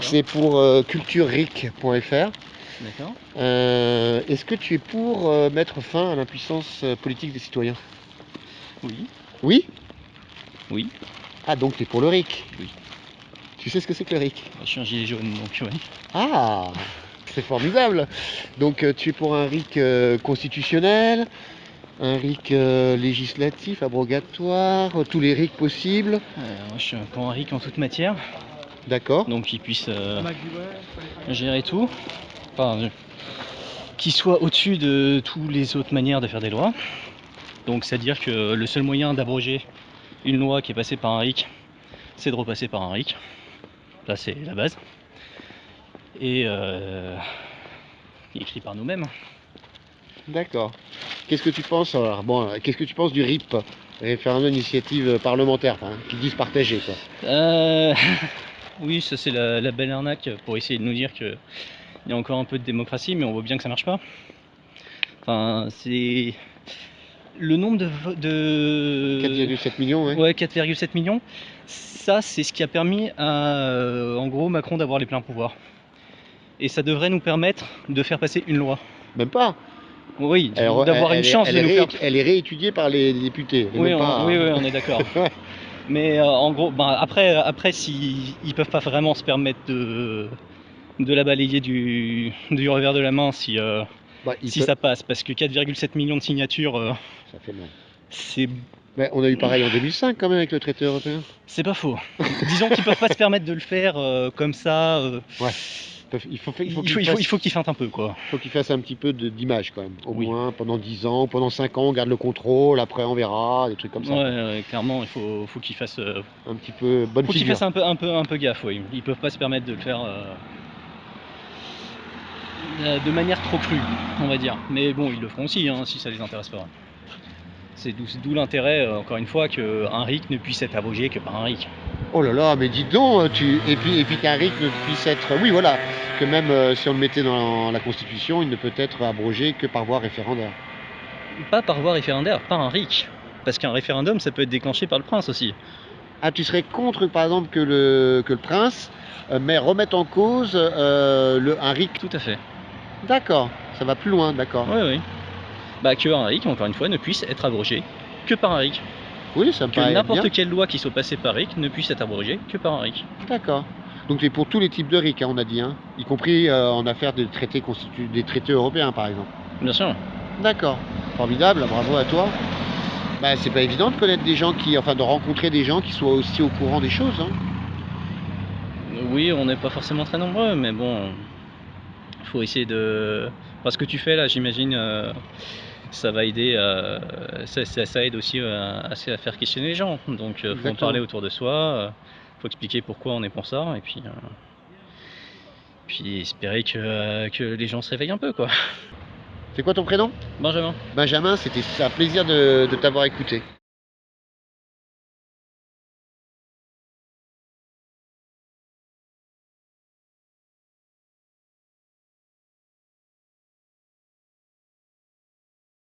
C'est pour cultureric.fr. D'accord. Est-ce que tu es pour mettre fin à l'impuissance politique des citoyens? Oui. Oui? Oui. Ah, donc tu es pour le RIC? Oui. Tu sais ce que c'est que le RIC? Je suis un gilet jaune, donc oui. Ah, c'est formidable. Donc tu es pour un RIC constitutionnel, un RIC législatif, abrogatoire, tous les RIC possibles. Moi, je suis pour un RIC en toute matière, D'accord. donc qu'il puisse gérer tout. Enfin, qu'il soit au-dessus de toutes les autres manières de faire des lois. Donc c'est-à-dire que le seul moyen d'abroger une loi qui est passée par un RIC, c'est de repasser par un RIC. Là, c'est la base. Et écrit par nous-mêmes. D'accord. Qu'est-ce que tu penses alors, bon, qu'est-ce que tu penses du RIP, référendum d'initiative parlementaire, enfin, qui disent partager quoi? Oui, ça c'est la belle arnaque pour essayer de nous dire qu'il y a encore un peu de démocratie, mais on voit bien que ça marche pas. Enfin, c'est le nombre de 4,7 millions, ouais. Ouais, 4,7 millions. Ça, c'est ce qui a permis à, en gros, Macron d'avoir les pleins pouvoirs. Et ça devrait nous permettre de faire passer une loi. Même pas. Oui, d'avoir une chance de nous faire. Elle est réétudiée par les députés. Elle est Oui, même pas. oui, on est d'accord. Mais en gros, après ils peuvent pas vraiment se permettre de la balayer du revers de la main si Bah, ça passe, parce que 4,7 millions de signatures, ça fait long. c'est Mais on a eu pareil en 2005 quand même avec le traité européen. pas faux. Disons qu'ils peuvent pas se permettre de le faire comme ça. Ouais. Il faut qu'ils feintent un peu, quoi. faut qu'il fasse un petit peu d'image quand même. Au Oui. moins pendant 10 ans, pendant 5 ans, on garde le contrôle, après on verra, des trucs comme ça. Ouais, clairement, il faut qu'ils fassent un petit peu bonne faut qu'ils figure. fassent un peu gaffe, oui. Ils peuvent pas se permettre de le faire de manière trop crue, on va dire. Mais bon, ils le feront aussi, hein, si ça les intéresse pas. C'est d'où l'intérêt, encore une fois, qu'un RIC ne puisse être abrogé que par un RIC. Oh là là, mais dis donc, et puis qu'un RIC ne puisse être... Oui, voilà, que même si on le mettait dans la Constitution, il ne peut être abrogé que par voie référendaire. Pas par voie référendaire, par un RIC. Parce qu'un référendum, ça peut être déclenché par le prince aussi. Ah, tu serais contre, par exemple, que le prince remette en cause un RIC? Tout à fait. D'accord, ça va plus loin, d'accord. Oui. Bah, qu'un RIC, encore une fois, ne puisse être abrogé que par un RIC. Oui, ça me paraît Que bien. n'importe quelle loi qui soit passée par RIC ne puisse être abrogée que par un RIC. D'accord. Donc tu es pour tous les types de RIC, hein, on a dit, hein, y compris en affaire des traités européens, par exemple. Bien sûr. D'accord, formidable, bravo à toi. Bah, c'est pas évident de connaître des gens de rencontrer des gens qui soient aussi au courant des choses, hein. Oui, on n'est pas forcément très nombreux, mais bon, faut essayer de... Parce que tu fais là, j'imagine, ça va aider, ça aide aussi à faire questionner les gens. Donc faut en parler autour de soi, faut expliquer pourquoi on est pour ça, et puis espérer que les gens se réveillent un peu, quoi. C'est quoi ton prénom? Benjamin. Benjamin, c'était un plaisir de t'avoir écouté.